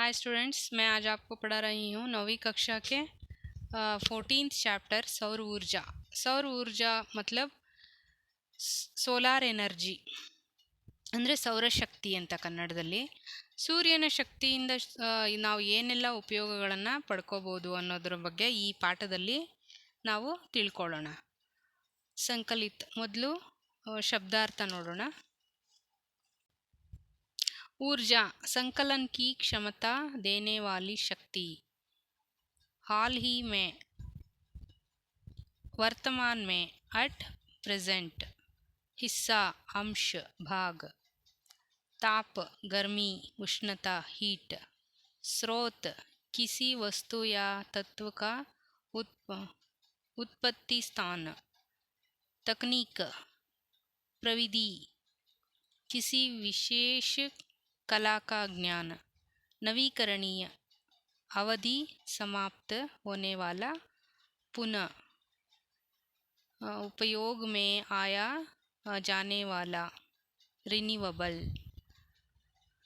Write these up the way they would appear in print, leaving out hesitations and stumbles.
Hi students, मैं आज आपको पढ़ा रही हूँ 9वीं कक्षा के 14th चैप्टर सौर ऊर्जा। सौर ऊर्जा मतलब ಸೋಲಾರ್ ಎನರ್ಜಿ ಅಂದರೆ ಸೌರಶಕ್ತಿ ಅಂತ ಕನ್ನಡದಲ್ಲಿ. ಸೂರ್ಯನ ಶಕ್ತಿಯಿಂದ ನಾವು ಏನೆಲ್ಲ ಉಪಯೋಗಗಳನ್ನು ಪಡ್ಕೋಬೋದು ಅನ್ನೋದ್ರ ಬಗ್ಗೆ ಈ ಪಾಠದಲ್ಲಿ ನಾವು ತಿಳ್ಕೊಳ್ಳೋಣ. ಸಂಕಲಿತ ಮೊದಲು ಶಬ್ದಾರ್ಥ ನೋಡೋಣ. ऊर्जा संकलन की क्षमता देने वाली शक्ति. हाल ही में, वर्तमान में, एट प्रेजेंट. हिस्सा अंश भाग. ताप गर्मी उष्णता हीट. स्रोत किसी वस्तु या तत्व का उत्पत्ति स्थान. तकनीक प्रविधि किसी विशेष कला का ज्ञान. नवीकरणीय अवधि समाप्त होने वाला पुनः उपयोग में आया जाने वाला. ರಿನ್ಯೂವಬಲ್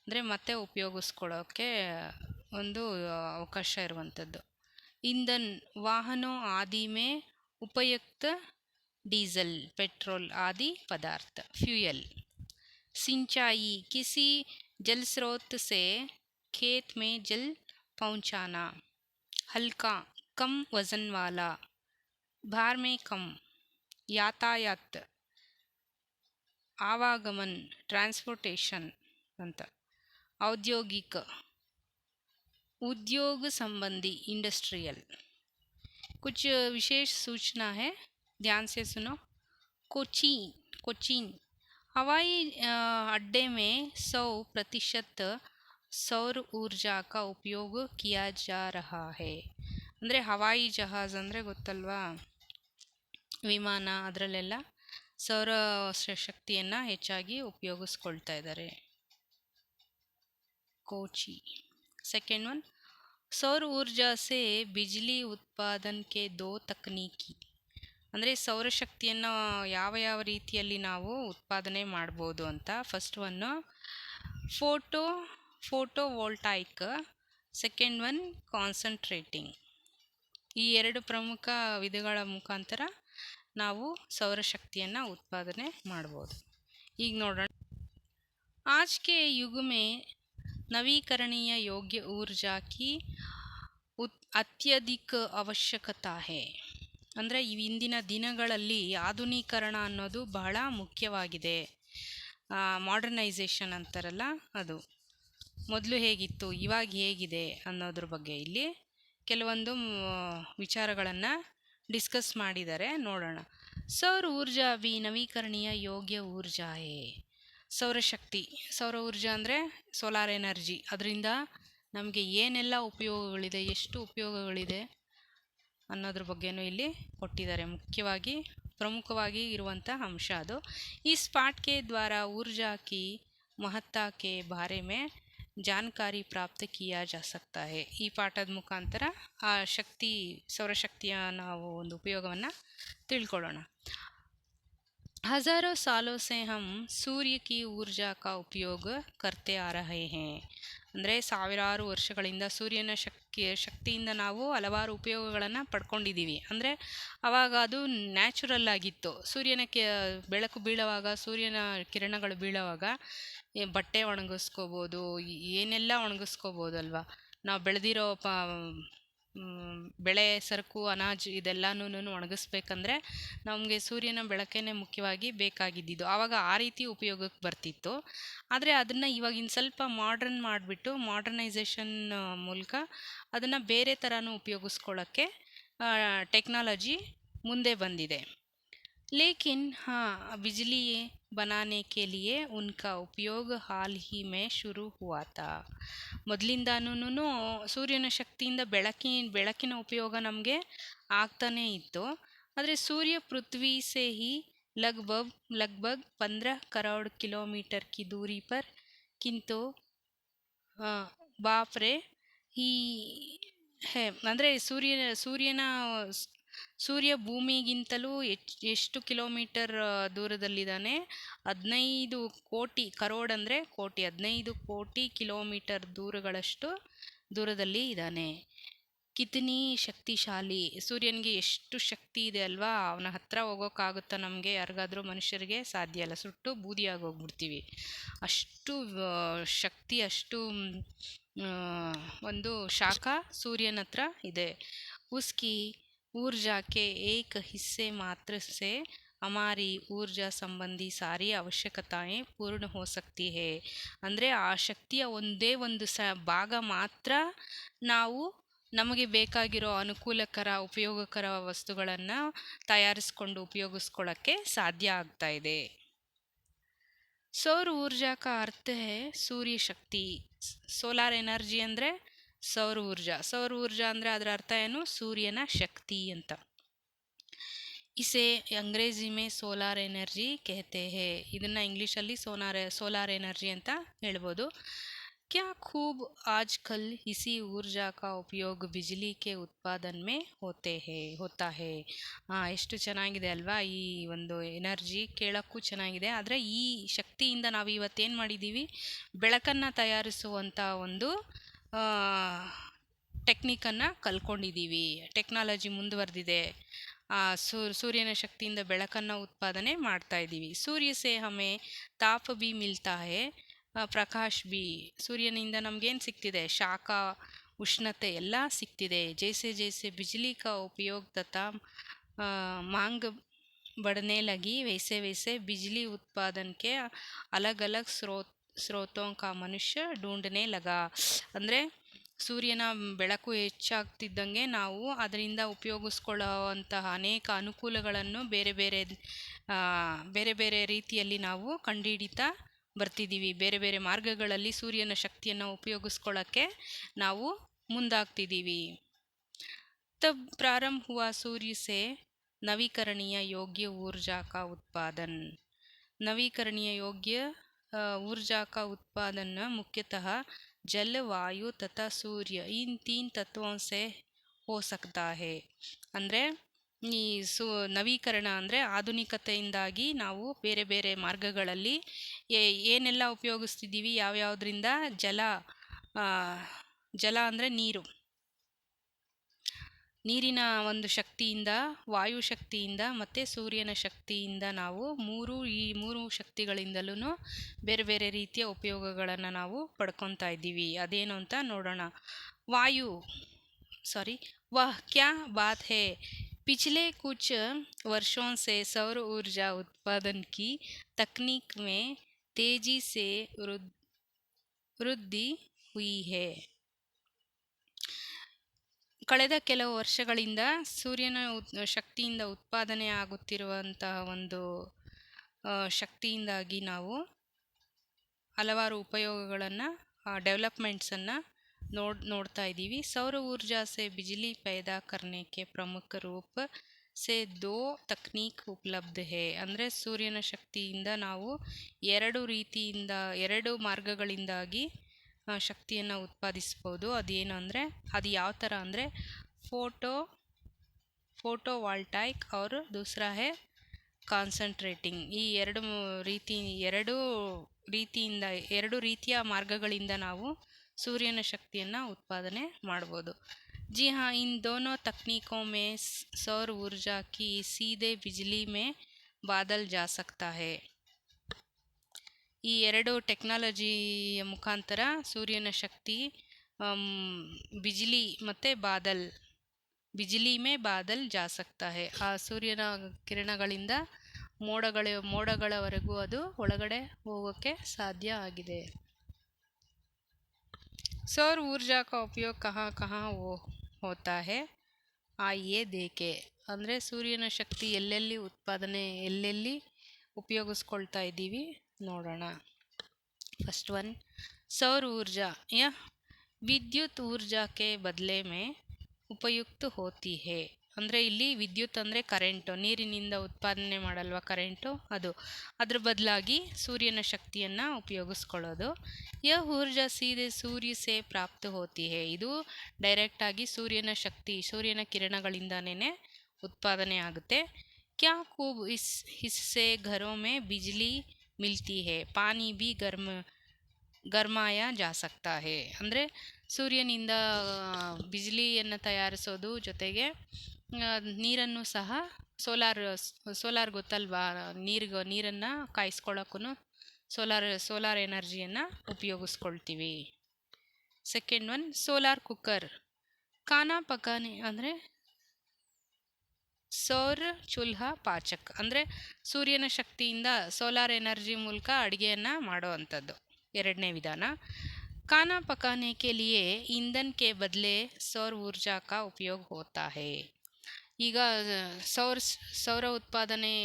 ಅಂದರೆ ಮತ್ತೆ ಉಪಯೋಗಿಸ್ಕೊಳ್ಳೋಕ್ಕೆ ಒಂದು ಅವಕಾಶ ಇರುವಂಥದ್ದು. ईंधन वाहनों आदि में उपयुक्त डीजल पेट्रोल आदि पदार्थ फ्यूयल. सिंचाई किसी जल स्रोत से खेत में जल पहुंचाना. हल्का कम वजन वाला, भार में कम. यातायात आवागमन ट्रांसपोर्टेशन ಅಂತ. औद्योगिक उद्योग संबंधी इंडस्ट्रियल. कुछ विशेष सूचना है, ध्यान से सुनो. कोचीन हवाई अड्डे में 100% सौर ऊर्जा का उपयोग किया जा रहा है. ಅಂದರೆ ಹವಾಯಿ ಜಹಾಜ್ ಅಂದರೆ ಗೊತ್ತಲ್ವಾ, ವಿಮಾನ, ಅದರಲ್ಲೆಲ್ಲ ಸೌರ ಶಕ್ತಿಯನ್ನು ಹೆಚ್ಚಾಗಿ ಉಪಯೋಗಿಸ್ಕೊಳ್ತಾ ಇದ್ದಾರೆ. कोची. सेकेंड वन, सौर ऊर्जा से बिजली उत्पादन के 2 तकनीकी. ಅಂದರೆ ಸೌರಶಕ್ತಿಯನ್ನು ಯಾವ ಯಾವ ರೀತಿಯಲ್ಲಿ ನಾವು ಉತ್ಪಾದನೆ ಮಾಡ್ಬೋದು ಅಂತ. First one photovoltaic, second one concentrating. ಈ ಎರಡು ಪ್ರಮುಖ ವಿಧಗಳ ಮುಖಾಂತರ ನಾವು ಸೌರಶಕ್ತಿಯನ್ನು ಉತ್ಪಾದನೆ ಮಾಡ್ಬೋದು. ಈಗ ನೋಡೋಣ. आज के युग में नवीकरणीय योग्य ऊर्जा की ಅತ್ಯಧಿಕ ಅವಶ್ಯಕತೆ है. ಅಂದರೆ ಇಂದಿನ ದಿನಗಳಲ್ಲಿ ಆಧುನೀಕರಣ ಅನ್ನೋದು ಬಹಳ ಮುಖ್ಯವಾಗಿದೆ. ಮಾಡರ್ನೈಸೇಷನ್ ಅಂತಾರಲ್ಲ ಅದು. ಮೊದಲು ಹೇಗಿತ್ತು, ಇವಾಗ ಹೇಗಿದೆ ಅನ್ನೋದ್ರ ಬಗ್ಗೆ ಇಲ್ಲಿ ಕೆಲವೊಂದು ವಿಚಾರಗಳನ್ನು ಡಿಸ್ಕಸ್ ಮಾಡಿದ್ದಾರೆ, ನೋಡೋಣ. ಸೌರ ಊರ್ಜಾ भी ನವೀಕರಣೀಯ ಯೋಗ್ಯ ಊರ್ಜಾ ಹೇ. ಸೌರಶಕ್ತಿ, ಸೌರ ಊರ್ಜಾ ಅಂದರೆ ಸೋಲಾರ್ ಎನರ್ಜಿ. ಅದರಿಂದ ನಮಗೆ ಏನೆಲ್ಲ ಉಪಯೋಗಗಳಿದೆ, ಎಷ್ಟು ಉಪಯೋಗಗಳಿದೆ ಅನ್ನೋದ್ರ ಬಗ್ಗೆನೂ ಇಲ್ಲಿ ಕೊಟ್ಟಿದ್ದಾರೆ. ಮುಖ್ಯವಾಗಿ ಪ್ರಮುಖವಾಗಿ ಇರುವಂಥ ಅಂಶ ಅದು. इस पाठ के द्वारा ऊर्जा की महत्ता के बारे में जानकारी प्राप्त किया जा सकता है. ಈ ಪಾಠದ ಮುಖಾಂತರ ಆ ಶಕ್ತಿ, ಸೌರಶಕ್ತಿಯ ನಾವು ಒಂದು ಉಪಯೋಗವನ್ನು ತಿಳ್ಕೊಳ್ಳೋಣ. हज़ारों सालों से हम सूर्य की ऊर्जा का उपयोग करते आ रहे हैं. ಅಂದರೆ ಸಾವಿರಾರು ವರ್ಷಗಳಿಂದ ಸೂರ್ಯನ ಶಕ್ತಿಯಿಂದ ನಾವು ಹಲವಾರು ಉಪಯೋಗಗಳನ್ನು ಪಡ್ಕೊಂಡಿದ್ದೀವಿ. ಅಂದರೆ ಆವಾಗ ಅದು ನ್ಯಾಚುರಲ್ ಆಗಿತ್ತು. ಸೂರ್ಯನ ಬೆಳಕು ಬೀಳುವಾಗ, ಸೂರ್ಯನ ಕಿರಣಗಳು ಬೀಳುವಾಗ ಬಟ್ಟೆ ಒಣಗಿಸ್ಕೋಬೋದು, ಏನೆಲ್ಲ ಒಣಗಿಸ್ಕೋಬೋದಲ್ವ. ನಾವು ಬೆಳೆದಿರೋ ಬೆಳೆ, ಸರಕು, ಅನಾಜ್ ಇದೆಲ್ಲನೂ ಒಣಗಿಸ್ಬೇಕಂದ್ರೆ ನಮಗೆ ಸೂರ್ಯನ ಬೆಳಕೇ ಮುಖ್ಯವಾಗಿ ಬೇಕಾಗಿದ್ದಿದ್ದು. ಆವಾಗ ಆ ರೀತಿ ಉಪಯೋಗಕ್ಕೆ ಬರ್ತಿತ್ತು. ಆದರೆ ಅದನ್ನು ಇವಾಗಿನ ಸ್ವಲ್ಪ ಮಾಡ್ರನ್ ಮಾಡಿಬಿಟ್ಟು, ಮಾಡರ್ನೈಸೇಷನ್ ಮೂಲಕ ಅದನ್ನು ಬೇರೆ ಥರನೂ ಉಪಯೋಗಿಸ್ಕೊಳ್ಳೋಕ್ಕೆ ಟೆಕ್ನಾಲಜಿ ಮುಂದೆ ಬಂದಿದೆ. लेकिन हाँ, बिजली बनाने के लिए उनका उपयोग हाल ही में शुरू हुआ था. ಮೊದಲಿಂದಾನೂ ಸೂರ್ಯನ ಶಕ್ತಿಯಿಂದ ಬೆಳಕಿನ ಉಪಯೋಗ ನಮಗೆ ಆಗ್ತಾನೇ ಇತ್ತು. ಆದರೆ ಸೂರ್ಯ पृथ्वी से ही लगभग 15 करोड़ किलोमीटर की दूरी पर, किंतु बाप रे ही है. ಅಂದರೆ ಸೂರ್ಯನ ಸೂರ್ಯ ಭೂಮಿಗಿಂತಲೂ ಎಷ್ಟು ಕಿಲೋಮೀಟರ್ ದೂರದಲ್ಲಿದ್ದಾನೆ? 15 ಕೋಟಿ, ಕರೋಡ್ ಅಂದರೆ ಕೋಟಿ, 15 ಕೋಟಿ ಕಿಲೋಮೀಟರ್ ದೂರದಲ್ಲಿ ಇದ್ದಾನೆ. ಕಿತನಿ ಶಕ್ತಿಶಾಲಿ, ಸೂರ್ಯನಿಗೆ ಎಷ್ಟು ಶಕ್ತಿ ಇದೆ ಅಲ್ವಾ, ಅವನ ಹತ್ರ ಹೋಗೋಕ್ಕಾಗುತ್ತಾ ನಮಗೆ? ಯಾರಿಗಾದ್ರೂ ಮನುಷ್ಯರಿಗೆ ಸಾಧ್ಯ ಇಲ್ಲ, ಸುಟ್ಟು ಬೂದಿಯಾಗಿ ಹೋಗ್ಬಿಡ್ತೀವಿ. ಅಷ್ಟು ಶಕ್ತಿ, ಅಷ್ಟು ಒಂದು ಶಾಖ ಸೂರ್ಯನ ಹತ್ರ ಇದೆ. ಉಸ್ಕಿ ऊर्जा के एक हिस्से मात्र से हमारी ऊर्जा संबंधी सारी ಅವಶ್ಯಕತೆಯೇ ಪೂರ್ಣ ಹೋ ಸಕ್ತಿ ಹೇ. ಅಂದರೆ ಆ ಶಕ್ತಿಯ ಒಂದೇ ಒಂದು ಭಾಗ ಮಾತ್ರ ನಾವು ನಮಗೆ ಬೇಕಾಗಿರೋ ಅನುಕೂಲಕರ ಉಪಯೋಗಕರ ವಸ್ತುಗಳನ್ನು ತಯಾರಿಸ್ಕೊಂಡು ಉಪಯೋಗಿಸ್ಕೊಳ್ಳೋಕ್ಕೆ ಸಾಧ್ಯ ಆಗ್ತಾ ಇದೆ. ಸೌರ ಊರ್ಜಾ ಕಾ ಅರ್ಥ ಹೇ ಸೂರ್ಯ ಶಕ್ತಿ. ಸೋಲಾರ್ ಎನರ್ಜಿ ಅಂದರೆ ಸೌರ ಊರ್ಜಾ. ಸೌರ ಊರ್ಜಾ ಅಂದರೆ ಅದರ ಅರ್ಥ ಏನು? ಸೂರ್ಯನ ಶಕ್ತಿ ಅಂತ. ಇಸೆ ಅಂಗ್ರೇಜಿ ಮೇ ಸೋಲಾರ್ ಎನರ್ಜಿ कहते हैं. ಇದನ್ನು ಇಂಗ್ಲೀಷಲ್ಲಿ ಸೋಲಾರ್ ಎನರ್ಜಿ ಅಂತ ಹೇಳ್ಬೋದು. क्या खूब आजकल इसी ऊर्जा का उपयोग बिजली के उत्पादन में होता है. ಎಷ್ಟು ಚೆನ್ನಾಗಿದೆ ಅಲ್ವಾ ಈ ಒಂದು ಎನರ್ಜಿ, ಕೇಳೋಕ್ಕೂ ಚೆನ್ನಾಗಿದೆ. ಆದರೆ ಈ ಶಕ್ತಿಯಿಂದ ನಾವು ಇವತ್ತೇನು ಮಾಡಿದ್ದೀವಿ? ಬೆಳಕನ್ನು ತಯಾರಿಸುವಂಥ ಒಂದು ಟೆಕ್ನಿಕನ್ನು ಕಲ್ತ್ಕೊಂಡಿದ್ದೀವಿ. ಟೆಕ್ನಾಲಜಿ ಮುಂದುವರೆದಿದೆ. ಸೂರ್ಯನ ಶಕ್ತಿಯಿಂದ ಬೆಳಕನ್ನು ಉತ್ಪಾದನೆ ಮಾಡ್ತಾ ಇದ್ದೀವಿ. ಸೂರ್ಯ ಸೇ ಹಮೆ ತಾಪ ಬಿ ಮಿಲ್ತಾ ಹೇ, ಪ್ರಕಾಶ್ ಬಿ. ಸೂರ್ಯನಿಂದ ನಮಗೇನು ಸಿಗ್ತಿದೆ? ಶಾಖ, ಉಷ್ಣತೆ ಎಲ್ಲ ಸಿಗ್ತಿದೆ. ಜೈಸೆ ಜೈಸೆ ಬಿಜ್ಲಿ ಕಾ ಉಪಯೋಗ ತಥಾ ಮಾಂಗ್ बढ़ने लगी वैसे वैसे बिजली उत्पादन के अलग अलग ಸ್ರೋತೋं का ಮನುಷ್ಯ ढूंढने लगा. ಅಂದರೆ ಸೂರ್ಯನ ಬೆಳಕು ಹೆಚ್ಚಾಗ್ತಿದ್ದಂಗೆ ನಾವು ಅದರಿಂದ ಉಪಯೋಗಿಸ್ಕೊಳ್ಳುವಂತಹ ಅನೇಕ ಅನುಕೂಲಗಳನ್ನು ಬೇರೆ ಬೇರೆ ರೀತಿಯಲ್ಲಿ ನಾವು ಕಂಡುಹಿಡಿತಾ ಬರ್ತಿದ್ದೀವಿ. ಬೇರೆ ಬೇರೆ ಮಾರ್ಗಗಳಲ್ಲಿ ಸೂರ್ಯನ ಶಕ್ತಿಯನ್ನು ಉಪಯೋಗಿಸ್ಕೊಳ್ಳೋಕ್ಕೆ ನಾವು ಮುಂದಾಗ್ತಿದ್ದೀವಿ. ತಬ್ ಪ್ರಾರಂಭ ಹುವಾ ಸೂರ್ಯ ಸೇ ನವೀಕರಣೀಯ ಯೋಗ್ಯ ऊर्जा का उत्पादन. नवीकरणीय योग्य ऊर्जा का उत्पादन मुख्यतः जल, वायु तथा सूर्य इन 3 तत्वों से हो सकता है. ಅಂದರೆ ಈ ನವೀಕರಣ ಅಂದರೆ ಆಧುನಿಕತೆಯಿಂದಾಗಿ ನಾವು ಬೇರೆ ಬೇರೆ ಮಾರ್ಗಗಳಲ್ಲಿ ಏನೆಲ್ಲ ಉಪಯೋಗಿಸ್ತಿದ್ದೀವಿ? ಯಾವ್ಯಾವುದರಿಂದ? ಜಲ ಅಂದರೆ ನೀರಿನ ಒಂದು ಶಕ್ತಿಯಿಂದ, ವಾಯು ಶಕ್ತಿಯಿಂದ ಮತ್ತು ಸೂರ್ಯನ ಶಕ್ತಿಯಿಂದ ನಾವು ಈ ಮೂರು ಶಕ್ತಿಗಳಿಂದಲೂ ಬೇರೆ ಬೇರೆ ರೀತಿಯ ಉಪಯೋಗಗಳನ್ನು ನಾವು ಪಡ್ಕೊತಾ ಇದ್ದೀವಿ. ಅದೇನು ಅಂತ ನೋಡೋಣ. वह क्या बात है. पिछले कुछ वर्षों से सौर ऊर्जा उत्पादन की तकनीक में तेजी से वृद्धि हुई है. ಕಳೆದ ಕೆಲವು ವರ್ಷಗಳಿಂದ ಸೂರ್ಯನ ಶಕ್ತಿಯಿಂದ ಉತ್ಪಾದನೆ ಆಗುತ್ತಿರುವಂತಹ ಒಂದು ಶಕ್ತಿಯಿಂದಾಗಿ ನಾವು ಹಲವಾರು ಉಪಯೋಗಗಳನ್ನು, ಡೆವಲಪ್ಮೆಂಟ್ಸನ್ನು ನೋಡ್ತಾ ಇದ್ದೀವಿ. ಸೌರ ಊರ್ಜಾ ಸೆ ಬಿಜ್ಲಿ ಪೈದಾ ಕರ್ನೆ ಕೆ ಪ್ರಮುಖ ರೂಪ ಸೆ 2 ತಕ್ನೀಕ್ ಉಪಲಬ್ಧ ಹೇ. ಅಂದರೆ ಸೂರ್ಯನ ಶಕ್ತಿಯಿಂದ ನಾವು ಎರಡು ಮಾರ್ಗಗಳಿಂದಾಗಿ ಶಕ್ತಿಯನ್ನು ಉತ್ಪಾದಿಸ್ಬೋದು. ಅದೇನು ಅಂದರೆ, ಅದು ಯಾವ ಥರ ಅಂದರೆ ಫೋಟೋ ವಾಲ್ಟಾಯಿಕ್ और दूसरा है ಕಾನ್ಸಂಟ್ರೇಟಿಂಗ್. ಈ ಎರಡು ರೀತಿಯ ಮಾರ್ಗಗಳಿಂದ ನಾವು ಸೂರ್ಯನ ಶಕ್ತಿಯನ್ನು ಉತ್ಪಾದನೆ ಮಾಡ್ಬೋದು. जी हाँ, इन दोनों तकनीकों में सौर ऊर्जा की सीधे बिजली में बादल जा सकता है. ಈ ಎರಡು ಟೆಕ್ನಾಲಜಿಯ ಮುಖಾಂತರ ಸೂರ್ಯನ ಶಕ್ತಿ ಬಿಜ್ಲಿ ಮೇ ಬಾದಲ್ ಜಾ ಸಕ್ತಾ ಹೇ. ಆ ಸೂರ್ಯನ ಕಿರಣಗಳಿಂದ ಮೋಡಗಳವರೆಗೂ ಅದು ಒಳಗಡೆ ಹೋಗೋಕ್ಕೆ ಸಾಧ್ಯ ಆಗಿದೆ. ಸೌರ ಊರ್ಜಾ ಕಾ ಉಪಯೋಗ ಕहाँ ಹೋತಾ ಹೇ ಆಯಿಯೇ ದೇಖೆ. ಅಂದರೆ ಸೂರ್ಯನ ಶಕ್ತಿ ಎಲ್ಲೆಲ್ಲಿ ಉಪಯೋಗಿಸ್ಕೊಳ್ತಾ ಇದ್ದೀವಿ ನೋಡೋಣ. फर्स्ट वन, सौर ऊर्जा यह विद्युत ऊर्जा के बदले में उपयुक्त होती है. ಅಂದರೆ ಇಲ್ಲಿ ವಿದ್ಯುತ್ ಅಂದರೆ ಕರೆಂಟು, ನೀರಿನಿಂದ ಉತ್ಪಾದನೆ ಮಾಡಲ್ವ ಕರೆಂಟು, ಅದ್ರ ಬದಲಾಗಿ ಸೂರ್ಯನ ಶಕ್ತಿಯನ್ನು ಉಪಯೋಗಿಸ್ಕೊಳ್ಳೋದು. ಯಹ ಊರ್ಜಾ ಸೀದೆ ಸೂರ್ಯ ಸೇ ಪ್ರಾಪ್ತ ಹೋತಿ ಹೇ. ಇದು ಡೈರೆಕ್ಟಾಗಿ ಸೂರ್ಯನ ಕಿರಣಗಳಿಂದನೇ उत्पादने आगुत्ते। क्या खूब इससे घरों में बिजली मिलती है, पानी भी ಗರ್ಮಾಯ ಜಾ ಸಕ್ತಾ ಹೇ. ಅಂದರೆ ಸೂರ್ಯನಿಂದ ಬಿಜ್ಲಿಯನ್ನು ತಯಾರಿಸೋದು ಜೊತೆಗೆ ನೀರನ್ನು ಸಹ ಸೋಲಾರ್ ಗೊತ್ತಲ್ವಾ, ನೀರನ್ನು ಕಾಯಿಸ್ಕೊಳ್ಳೋಕ್ಕೂ ಸೋಲಾರ್ ಎನರ್ಜಿಯನ್ನು ಉಪಯೋಗಿಸ್ಕೊಳ್ತೀವಿ. Second one solar cooker. ಖಾನಾ ಪಕಾನೆ ಅಂದರೆ ಸೌರ ಚುಲ್ಹಾ ಪಾಚಕ್, ಅಂದರೆ ಸೂರ್ಯನ ಶಕ್ತಿಯಿಂದ ಸೋಲಾರ್ ಎನರ್ಜಿ ಮೂಲಕ ಅಡುಗೆಯನ್ನು ಮಾಡೋ ಅಂಥದ್ದು ಎರಡನೇ ವಿಧಾನ. ಖಾನಾ ಪಕಾನೆ ಕೆ ಲಿಯೆ ಇಂಧನ್ ಕೆ ಬದಲೆ ಸೌರ ಊರ್ಜಾ ಕಾ ಉಪಯೋಗ ಹೋತಾ ಹೇ. ಈಗ ಸೌರ ಉತ್ಪಾದನೆ,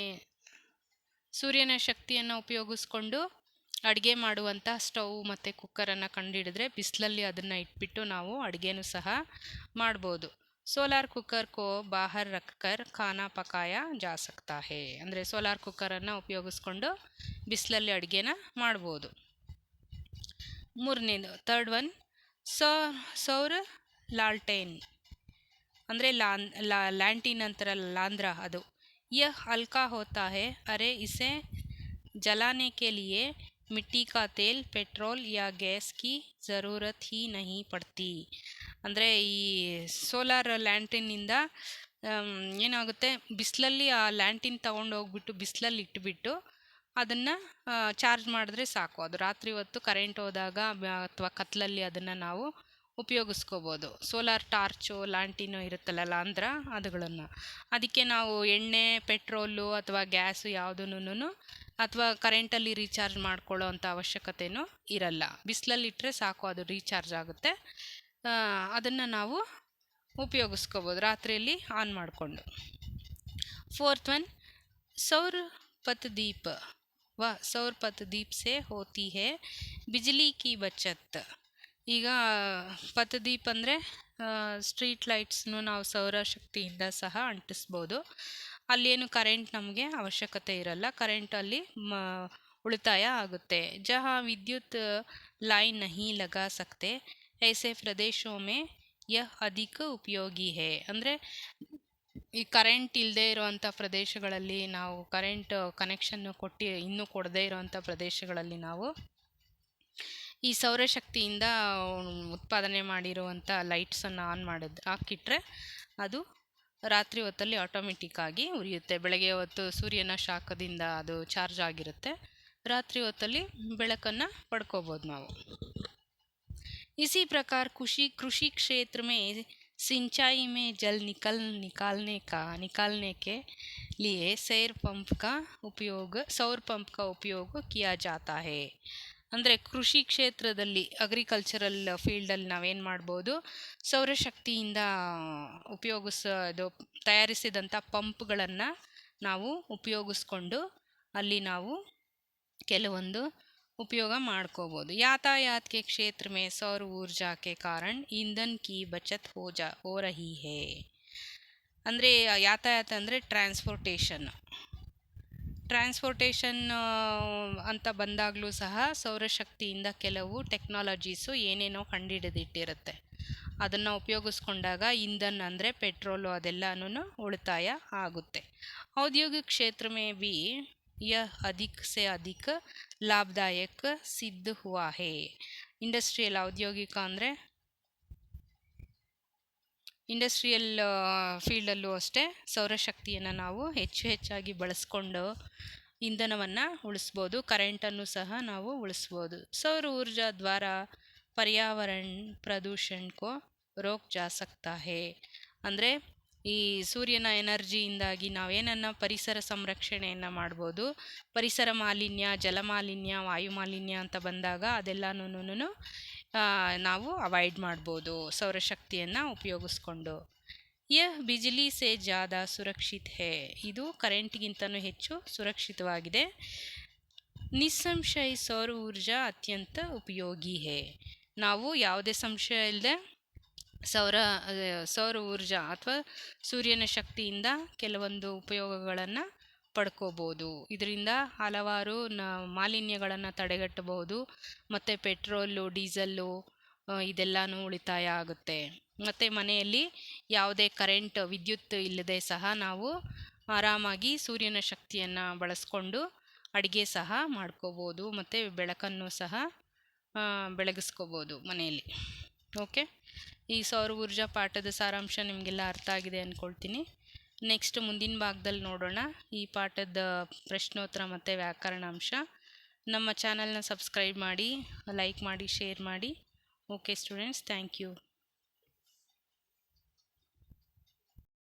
ಸೂರ್ಯನ ಶಕ್ತಿಯನ್ನು ಉಪಯೋಗಿಸ್ಕೊಂಡು ಅಡುಗೆ ಮಾಡುವಂಥ ಸ್ಟವ್ ಮತ್ತು ಕುಕ್ಕರನ್ನು ಕಂಡುಹಿಡಿದ್ರೆ ಬಿಸಿಲಲ್ಲಿ ಅದನ್ನು ಇಟ್ಬಿಟ್ಟು ನಾವು ಅಡುಗೆನೂ ಸಹ ಮಾಡ್ಬೋದು. ಸೋಲಾರ್ ಕುಕ್ಕರ್ ಕೋ ಬಾಹರ್ ರಖ್ಕರ್ ಖಾನಾ ಪಕಾಯ ಜಾ ಸಕ್ತಾ ಹೇ. ಅಂದರೆ ಸೋಲಾರ್ ಕುಕ್ಕರನ್ನು ಉಪಯೋಗಿಸ್ಕೊಂಡು ಬಿಸಿಲಲ್ಲಿ ಅಡುಗೆನ ಮಾಡ್ಬೋದು. ಮೂರನೇದು ಥರ್ಡ್ ಒನ್ ಸೌರ ಲಾಲ್ಟೇನ್, ಅಂದರೆ ಲ್ಯಾಂಟಿನ್ ಅಂತಾರಲ್ಲ, ಲಾಂದ್ರ, ಅದು. यह हल्का होता है, अरे इसे जलाने के लिए मिट्टी का तेल, पेट्रोल या गैस की ज़रूरत ही नहीं पड़ती. ಅಂದರೆ ಈ ಸೋಲಾರ್ ಲ್ಯಾಂಟಿನಿಂದ ಏನಾಗುತ್ತೆ, ಬಿಸಿಲಲ್ಲಿ ಆ ಲ್ಯಾಂಟಿನ್ ತೊಗೊಂಡೋಗ್ಬಿಟ್ಟು ಬಿಸಿಲಲ್ಲಿ ಇಟ್ಬಿಟ್ಟು ಅದನ್ನು ಚಾರ್ಜ್ ಮಾಡಿದ್ರೆ ಸಾಕು. ಅದು ರಾತ್ರಿ ಹೊತ್ತು ಕರೆಂಟ್ ಹೋದಾಗ ಅಥವಾ ಕತ್ತಲಲ್ಲಿ ಅದನ್ನು ನಾವು ಉಪಯೋಗಿಸ್ಕೋಬೋದು. ಸೋಲಾರ್ ಟಾರ್ಚು, ಲ್ಯಾಂಟಿನು ಇರುತ್ತಲ್ಲ, ಲಾಂದ್ರ, ಅದುಗಳನ್ನು. ಅದಕ್ಕೆ ನಾವು ಎಣ್ಣೆ, ಪೆಟ್ರೋಲು ಅಥವಾ ಗ್ಯಾಸು ಯಾವುದೂ ಅಥವಾ ಕರೆಂಟಲ್ಲಿ ರೀಚಾರ್ಜ್ ಮಾಡ್ಕೊಳ್ಳೋ ಅಂಥ ಅವಶ್ಯಕತೆಯೂ ಇರಲ್ಲ. ಬಿಸಿಲಲ್ಲಿಟ್ಟರೆ ಸಾಕು, ಅದು ರೀಚಾರ್ಜ್ ಆಗುತ್ತೆ. ಅದನ್ನು ನಾವು ಉಪಯೋಗಿಸ್ಕೋಬೋದು ರಾತ್ರಿಯಲ್ಲಿ ಆನ್ ಮಾಡಿಕೊಂಡು. ಫೋರ್ತ್ ಒನ್ ಸೌರ ಪಥದೀಪ. ಸೌರ ಪಥದೀಪ್ ಸೆ ಹೋತಿ ಹೇ ಬಿಜ್ಲಿ ಕಿ ಬಚತ್. ಈಗ ಪಥದೀಪ್ ಅಂದರೆ ಸ್ಟ್ರೀಟ್ ಲೈಟ್ಸ್ನು ನಾವು ಸೌರಶಕ್ತಿಯಿಂದ ಸಹ ಅಂಟಿಸ್ಬೋದು. ಅಲ್ಲೇನು ಕರೆಂಟ್ ನಮಗೆ ಅವಶ್ಯಕತೆ ಇರಲ್ಲ, ಕರೆಂಟಲ್ಲಿ ಉಳಿತಾಯ ಆಗುತ್ತೆ. ಜहाँ ವಿದ್ಯುತ್ ಲೈನ್ ನಹೀ ಲಗಾ ಸಕ್ತೆ ಐಸೆ ಪ್ರದೇಶೋ ಮೇ ಯಹ ಅಧಿಕ ಉಪಯೋಗಿ ಹೇ. ಅಂದರೆ ಈ ಕರೆಂಟ್ ಇಲ್ಲದೆ ಇರೋವಂಥ ಪ್ರದೇಶಗಳಲ್ಲಿ, ನಾವು ಕರೆಂಟ್ ಕನೆಕ್ಷನ್ನು ಇನ್ನೂ ಕೊಡದೇ ಇರೋವಂಥ ಪ್ರದೇಶಗಳಲ್ಲಿ ನಾವು ಈ ಸೌರಶಕ್ತಿಯಿಂದ ಉತ್ಪಾದನೆ ಮಾಡಿರುವಂಥ ಲೈಟ್ಸನ್ನು ಹಾಕಿಟ್ರೆ ಅದು ರಾತ್ರಿ ಹೊತ್ತಲ್ಲಿ ಆಟೋಮೆಟಿಕ್ಕಾಗಿ ಉರಿಯುತ್ತೆ. ಬೆಳಗ್ಗೆ ಹೊತ್ತು ಸೂರ್ಯನ ಶಾಖದಿಂದ ಅದು ಚಾರ್ಜ್ ಆಗಿರುತ್ತೆ, ರಾತ್ರಿ ಹೊತ್ತಲ್ಲಿ ಬೆಳಕನ್ನು ಪಡ್ಕೋಬೋದು ನಾವು. इसी प्रकार कृषि क्षेत्र में सिंचाई में जल निकालने के लिए सौर पंप का उपयोग किया जाता है. ಅಂದರೆ ಕೃಷಿ ಕ್ಷೇತ್ರದಲ್ಲಿ, ಅಗ್ರಿಕಲ್ಚರಲ್ ಫೀಲ್ಡಲ್ಲಿ ನಾವೇನು ಮಾಡ್ಬೋದು, ಸೌರಶಕ್ತಿಯಿಂದ ತಯಾರಿಸಿದಂಥ ಪಂಪ್ಗಳನ್ನು ನಾವು ಉಪಯೋಗಿಸ್ಕೊಂಡು ಅಲ್ಲಿ ನಾವು ಕೆಲವೊಂದು ಉಪಯೋಗ ಮಾಡ್ಕೋಬೋದು. यातायात के क्षेत्र में सौर ऊर्जा के कारण ईंधन की बचत हो रही है. ಅಂದರೆ ಯಾತಾಯಾತ ಅಂದರೆ ಟ್ರಾನ್ಸ್ಪೋರ್ಟೇಷನ್ ಅಂತ ಬಂದಾಗಲೂ ಸಹ ಸೌರಶಕ್ತಿಯಿಂದ ಕೆಲವು ಟೆಕ್ನಾಲಜೀಸು ಏನೇನೋ ಕಂಡುಹಿಡಿದಿಟ್ಟಿರುತ್ತೆ. ಅದನ್ನು ಉಪಯೋಗಿಸ್ಕೊಂಡಾಗ ಇಂಧನ ಅಂದರೆ ಪೆಟ್ರೋಲು ಅದೆಲ್ಲನೂ ಉಳಿತಾಯ ಆಗುತ್ತೆ. ಔದ್ಯೋಗಿಕ ಕ್ಷೇತ್ರ ಮೇ ಬಿ यह अधिक से अधिक लाभदायक सिद्ध हुआ है. ಇಂಡಸ್ಟ್ರಿಯಲ್, ಔದ್ಯೋಗಿಕ ಅಂದರೆ ಇಂಡಸ್ಟ್ರಿಯಲ್ ಫೀಲ್ಡಲ್ಲೂ ಅಷ್ಟೇ ಸೌರಶಕ್ತಿಯನ್ನು ನಾವು ಹೆಚ್ಚಾಗಿ ಬಳಸ್ಕೊಂಡು ಇಂಧನವನ್ನು ಉಳಿಸ್ಬೋದು, ಕರೆಂಟನ್ನು ಸಹ ನಾವು ಉಳಿಸ್ಬೋದು. ಸೌರ ಊರ್ಜಾ ದ್ವಾರ ಪರ್ಯಾವರಣ ಪ್ರದೂಷಣ ಕೋ ರೋಕ್ ಜಾ ಸಕ್ತಾ ಹೇ. ಅಂದರೆ ಈ ಸೂರ್ಯನ ಎನರ್ಜಿಯಿಂದಾಗಿ ನಾವೇನನ್ನ ಪರಿಸರ ಸಂರಕ್ಷಣೆಯನ್ನು ಮಾಡ್ಬೋದು. ಪರಿಸರ ಮಾಲಿನ್ಯ, ಜಲಮಾಲಿನ್ಯ, ವಾಯುಮಾಲಿನ್ಯ ಅಂತ ಬಂದಾಗ ಅದೆಲ್ಲನೂ ನಾವು ಅವಾಯ್ಡ್ ಮಾಡ್ಬೋದು ಸೌರಶಕ್ತಿಯನ್ನು ಉಪಯೋಗಿಸ್ಕೊಂಡು. ಯಹ ಬಿಜ್ಲಿ ಸೆ ಜ್ಯಾದಾ ಸುರಕ್ಷಿತ್ ಹೇ. ಇದು ಕರೆಂಟ್ಗಿಂತನೂ ಹೆಚ್ಚು ಸುರಕ್ಷಿತವಾಗಿದೆ. ನಿಸ್ಸಂಶಯ ಸೌರ ಊರ್ಜಾ ಅತ್ಯಂತ ಉಪಯೋಗಿ ಹೇ. ನಾವು ಯಾವುದೇ ಸಂಶಯ ಇಲ್ಲದೆ ಸೌರ ಊರ್ಜಾ ಅಥವಾ ಸೂರ್ಯನ ಶಕ್ತಿಯಿಂದ ಕೆಲವೊಂದು ಉಪಯೋಗಗಳನ್ನು ಪಡ್ಕೋಬೋದು. ಇದರಿಂದ ಹಲವಾರು ಮಾಲಿನ್ಯಗಳನ್ನು ತಡೆಗಟ್ಟಬಹುದು. ಮತ್ತು ಪೆಟ್ರೋಲು, ಡೀಸಲ್ಲು ಇದೆಲ್ಲನೂ ಉಳಿತಾಯ ಆಗುತ್ತೆ. ಮತ್ತು ಮನೆಯಲ್ಲಿ ಯಾವುದೇ ಕರೆಂಟ್ ವಿದ್ಯುತ್ ಇಲ್ಲದೆ ಸಹ ನಾವು ಆರಾಮಾಗಿ ಸೂರ್ಯನ ಶಕ್ತಿಯನ್ನು ಬಳಸ್ಕೊಂಡು ಅಡುಗೆ ಸಹ ಮಾಡ್ಕೋಬೋದು ಮತ್ತು ಬೆಳಕನ್ನು ಸಹ ಬೆಳಗಿಸ್ಕೋಬೋದು ಮನೆಯಲ್ಲಿ. ಓಕೆ, ಈ ಸೌರ ಊರ್ಜಾ ಪಾಠದ ಸಾರಾಂಶ ನಿಮಗೆಲ್ಲ ಅರ್ಥ ಆಗಿದೆ ಅಂದ್ಕೊಳ್ತೀನಿ. ನೆಕ್ಸ್ಟ್ ಮುಂದಿನ ಭಾಗದಲ್ಲಿ ನೋಡೋಣ ಈ ಪಾಠದ ಪ್ರಶ್ನೋತ್ತರ ಮತ್ತು ವ್ಯಾಕರಣಾಂಶ. ನಮ್ಮ ಚಾನಲ್ನ ಸಬ್ಸ್ಕ್ರೈಬ್ ಮಾಡಿ, ಲೈಕ್ ಮಾಡಿ, ಶೇರ್ ಮಾಡಿ. Okay students, thank you.